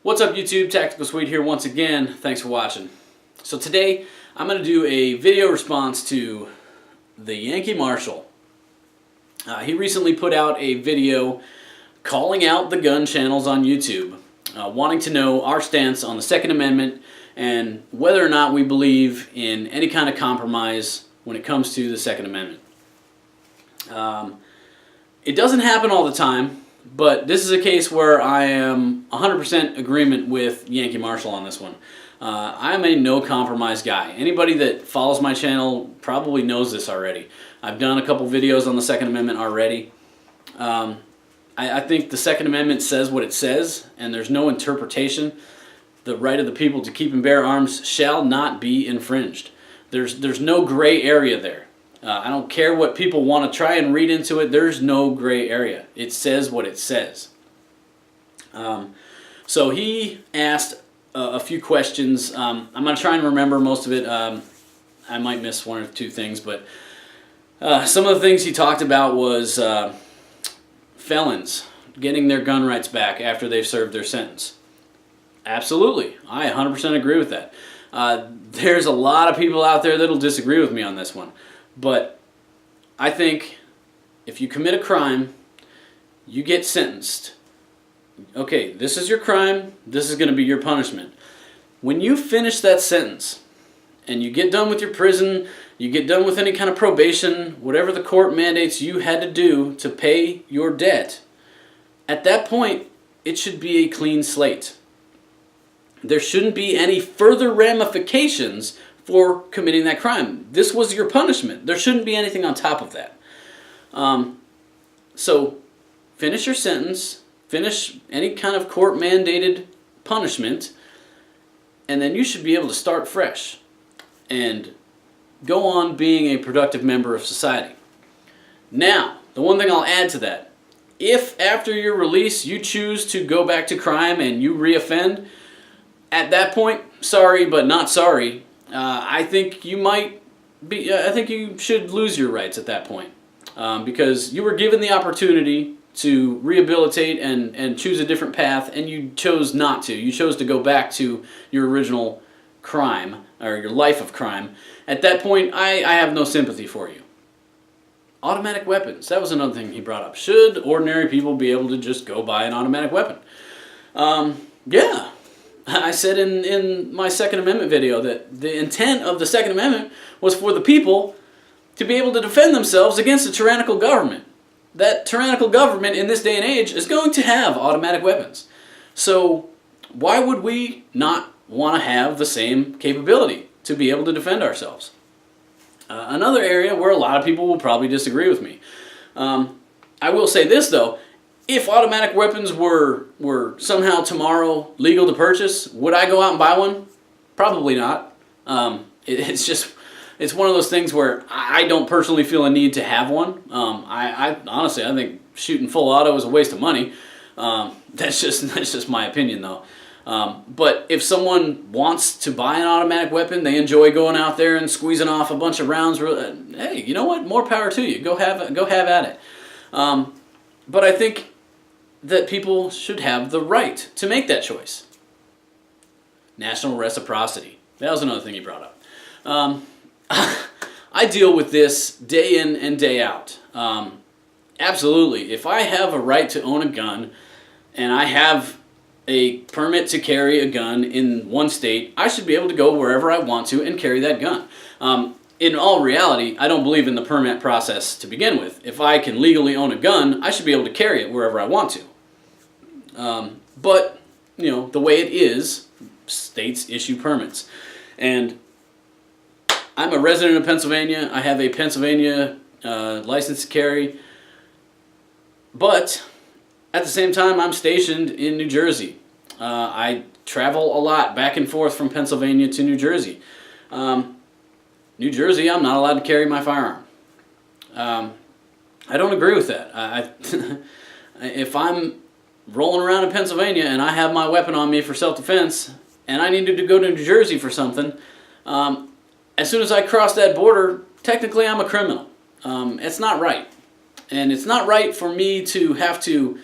What's up YouTube, Tactical Swede here once again. Thanks for watching. So today I'm going to do a video response to the Yankee Marshal. He recently put out a video calling out the gun channels on YouTube, wanting to know our stance on the Second Amendment and whether or not we believe in any kind of compromise when it comes to the Second Amendment. It doesn't happen all the time, but this is a case where I am 100% agreement with Yankee Marshal on this one. I am a no compromise guy. Anybody that follows my channel probably knows this already. I've done a couple videos on the Second Amendment already. I think the Second Amendment says what it says, and there's no interpretation. The right of the people to keep and bear arms shall not be infringed. There's no gray area there. I don't care what people want to try and read into it. There's no gray area. It says what it says. So he asked a few questions. I'm going to try and remember most of it. I might miss one or two things, but some of the things he talked about was felons getting their gun rights back after they've served their sentence. Absolutely. I 100% agree with that. There's a lot of people out there that'll disagree with me on this one. But I think if you commit a crime, you get sentenced. Okay, this is your crime. This is going to be your punishment. When you finish that sentence and you get done with your prison, you get done with any kind of probation, whatever the court mandates you had to do to pay your debt, at that point, it should be a clean slate. There shouldn't be any further ramifications for committing that crime. This was your punishment. There shouldn't be anything on top of that. So finish your sentence, finish any kind of court mandated punishment, and then you should be able to start fresh and go on being a productive member of society. Now, the one thing I'll add to that, if after your release you choose to go back to crime and you reoffend, at that point, sorry but not sorry. I think you might be. I think you should lose your rights at that point, because you were given the opportunity to rehabilitate and choose a different path, and you chose not to. You chose to go back to your original crime or your life of crime. At that point, I have no sympathy for you. Automatic weapons. That was another thing he brought up. Should ordinary people be able to just go buy an automatic weapon? Yeah. I said in my Second Amendment video that the intent of the Second Amendment was for the people to be able to defend themselves against a tyrannical government. That tyrannical government in this day and age is going to have automatic weapons. So why would we not want to have the same capability to be able to defend ourselves? Another area where a lot of people will probably disagree with me. I will say this though. If automatic weapons were somehow tomorrow legal to purchase, would I go out and buy one? Probably not. It's one of those things where I don't personally feel a need to have one. I honestly, I think shooting full auto is a waste of money. That's just my opinion though. But if someone wants to buy an automatic weapon, they enjoy going out there and squeezing off a bunch of rounds. Hey, you know what? More power to you. Go have at it. But I think that people should have the right to make that choice. National reciprocity. That was another thing he brought up. I deal with this day in and day out. Absolutely. If I have a right to own a gun and I have a permit to carry a gun in one state, I should be able to go wherever I want to and carry that gun. In all reality, I don't believe in the permit process to begin with. If I can legally own a gun, I should be able to carry it wherever I want to. But, you know, the way it is, states issue permits. And I'm a resident of Pennsylvania. I have a Pennsylvania license to carry. But at the same time, I'm stationed in New Jersey. I travel a lot back and forth from Pennsylvania to New Jersey. New Jersey, I'm not allowed to carry my firearm. I don't agree with that. If I'm rolling around in Pennsylvania and I have my weapon on me for self-defense and I needed to go to New Jersey for something, as soon as I cross that border, technically I'm a criminal. It's not right. And it's not right for me to have to,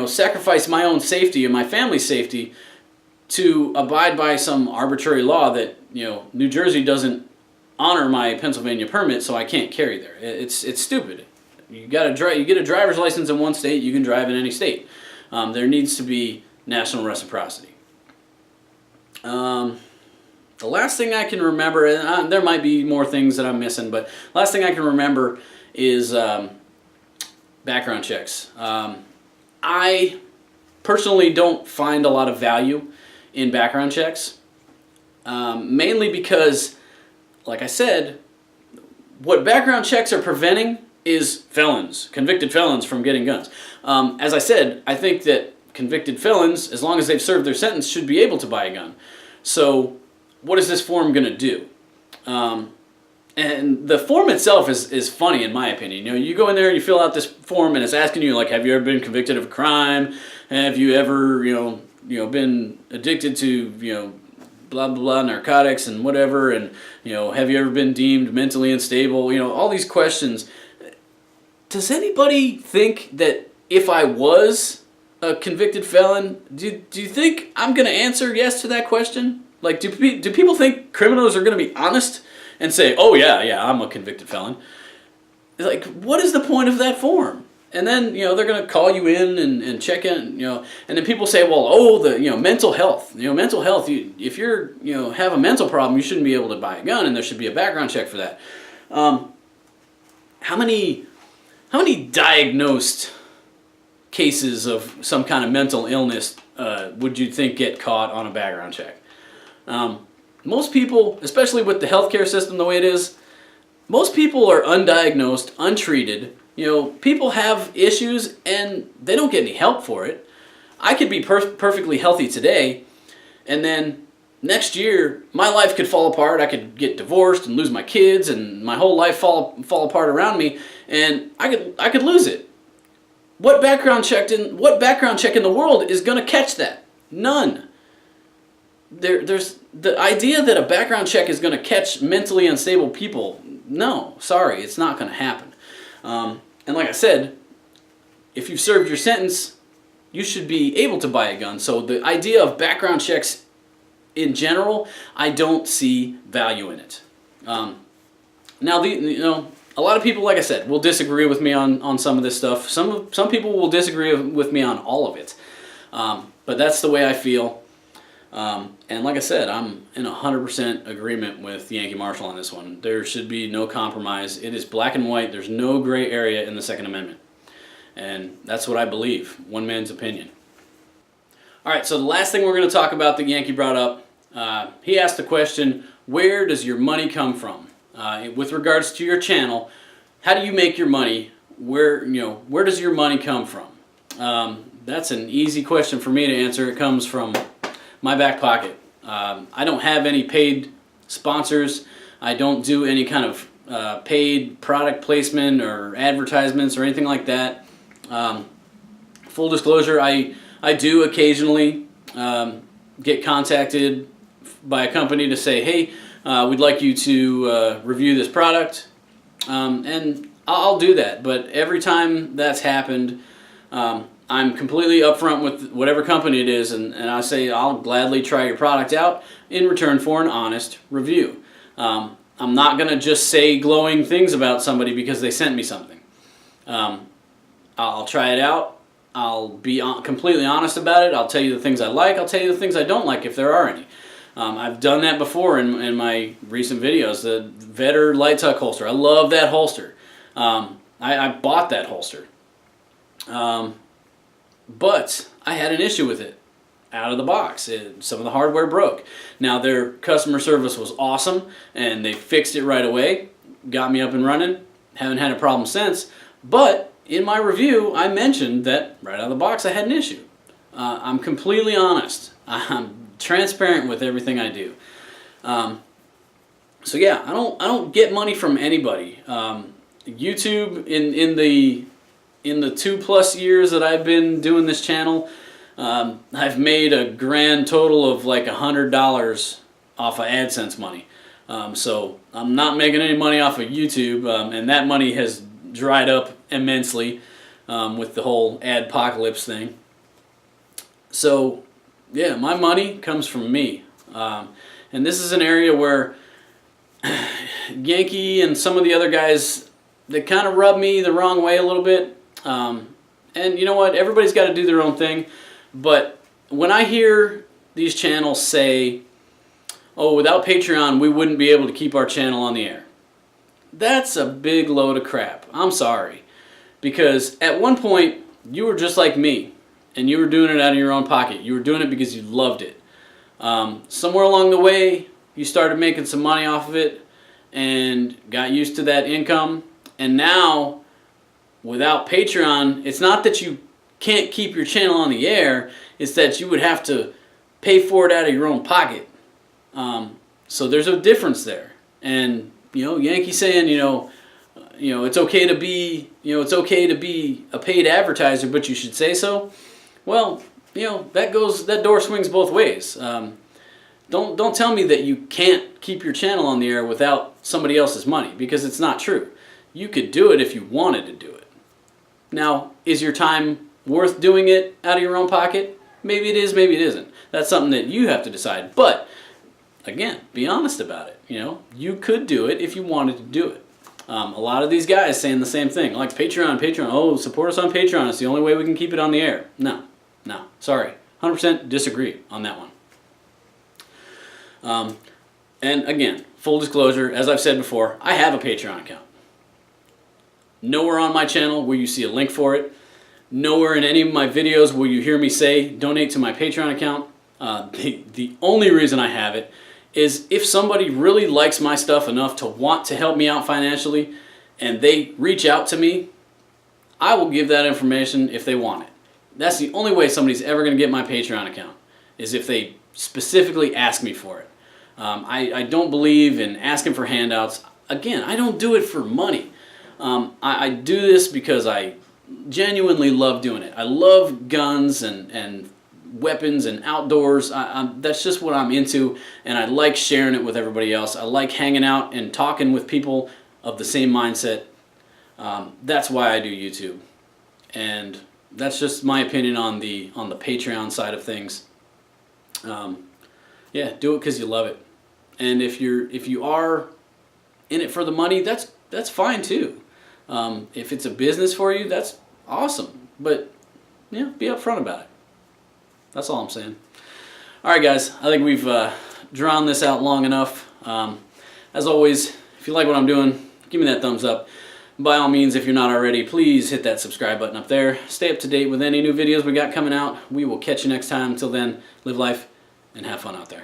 sacrifice my own safety and my family's safety to abide by some arbitrary law that, you know, New Jersey doesn't honor my Pennsylvania permit, so I can't carry there. It's stupid. You get a driver's license in one state, you can drive in any state. There needs to be national reciprocity. The last thing I can remember, and there might be more things that I'm missing, but last thing I can remember is background checks. I personally don't find a lot of value in background checks, mainly because, like I said, what background checks are preventing is felons, convicted felons, from getting guns. As I said, I think that convicted felons, as long as they've served their sentence, should be able to buy a gun. So what is this form going to do? And the form itself is funny, in my opinion. You know, you go in there and you fill out this form, and it's asking you, like, have you ever been convicted of a crime? Have you ever, you know, been addicted to, you know, blah, blah, blah, narcotics and whatever, and, you know, have you ever been deemed mentally unstable? You know, all these questions. Does anybody think that if I was a convicted felon, do you think I'm going to answer yes to that question? Like, do people think criminals are going to be honest and say, oh, yeah, I'm a convicted felon? Like, what is the point of that form? And then, you know, they're going to call you in and check in, you know, and then people say, well, oh, you know, mental health. You know, mental health, if you're, you know, have a mental problem, you shouldn't be able to buy a gun, and there should be a background check for that. How many diagnosed cases of some kind of mental illness would you think get caught on a background check? Most people, especially with the healthcare system the way it is, most people are undiagnosed, untreated. You know, people have issues and they don't get any help for it. I could be perfectly healthy today, and then next year my life could fall apart. I could get divorced and lose my kids, and my whole life fall apart around me, and I could lose it. What background check in the world is going to catch that? None. There's the idea that a background check is going to catch mentally unstable people. No, sorry, it's not going to happen. And like I said, if you've served your sentence, you should be able to buy a gun. So the idea of background checks in general, I don't see value in it. Now, you know, a lot of people, like I said, will disagree with me on some of this stuff. Some people will disagree with me on all of it. But that's the way I feel. And like I said, I'm in 100% agreement with Yankee Marshal on this one. There should be no compromise. It is black and white. There's no gray area in the Second Amendment. And that's what I believe, one man's opinion. All right, so the last thing we're going to talk about that Yankee brought up, he asked the question, where does your money come from? With regards to your channel, how do you make your money? Where does your money come from? That's an easy question for me to answer. It comes from my back pocket. I don't have any paid sponsors. I don't do any kind of paid product placement or advertisements or anything like that. Full disclosure, I do occasionally get contacted by a company to say, hey, we'd like you to review this product. And I'll do that. But every time that's happened, I'm completely upfront with whatever company it is, and I say I'll gladly try your product out in return for an honest review. I'm not going to just say glowing things about somebody because they sent me something. I'll try it out. I'll be completely honest about it. I'll tell you the things I like. I'll tell you the things I don't like if there are any. I've done that before in my recent videos. The Vetter Light Tuck holster. I love that holster. I bought that holster. But I had an issue with it out of the box. Some of the hardware broke. Now, their customer service was awesome, and they fixed it right away, got me up and running. Haven't had a problem since. But in my review, I mentioned that right out of the box I had an issue. I'm completely honest. I'm transparent with everything I do. So yeah, I don't get money from anybody. YouTube in the 2+ years that I've been doing this channel, I've made a grand total of like $100 off of AdSense money. So I'm not making any money off of YouTube, and that money has dried up immensely with the whole adpocalypse thing. So Yeah, my money comes from me. And this is an area where Yankee and some of the other guys, they kind of rub me the wrong way a little bit. And you know what? Everybody's got to do their own thing. But when I hear these channels say, oh, without Patreon, we wouldn't be able to keep our channel on the air. That's a big load of crap. I'm sorry. Because at one point, you were just like me. And you were doing it out of your own pocket. You were doing it because you loved it. Somewhere along the way, you started making some money off of it and got used to that income. And now, without Patreon, it's not that you can't keep your channel on the air. It's that you would have to pay for it out of your own pocket. So there's a difference there. And, you know, Yankee saying, it's okay to be, it's okay to be a paid advertiser, but you should say so. Well, that door swings both ways. Don't tell me that you can't keep your channel on the air without somebody else's money, because it's not true. You could do it if you wanted to do it. Now, is your time worth doing it out of your own pocket? Maybe it is, maybe it isn't. That's something that you have to decide. But again, be honest about it. You could do it if you wanted to do it. A lot of these guys saying the same thing, like Patreon. Oh, support us on Patreon. It's the only way we can keep it on the air. No, sorry. 100% disagree on that one. And again, full disclosure, as I've said before, I have a Patreon account. Nowhere on my channel will you see a link for it. Nowhere in any of my videos will you hear me say, donate to my Patreon account. The only reason I have it is if somebody really likes my stuff enough to want to help me out financially and they reach out to me, I will give that information if they want it. That's the only way somebody's ever going to get my Patreon account, is if they specifically ask me for it. I don't believe in asking for handouts. Again, I don't do it for money. I do this because I genuinely love doing it. I love guns and weapons and outdoors. That's just what I'm into, and I like sharing it with everybody else. I like hanging out and talking with people of the same mindset. That's why I do YouTube, and that's just my opinion on the Patreon side of things. Yeah, do it because you love it, and if you are in it for the money, that's fine too. If it's a business for you, that's awesome. But yeah, be upfront about it. That's all I'm saying. All right, guys. I think we've drawn this out long enough. As always, if you like what I'm doing, give me that thumbs up. By all means, if you're not already, please hit that subscribe button up there. Stay up to date with any new videos we got coming out. We will catch you next time. Until then, live life and have fun out there.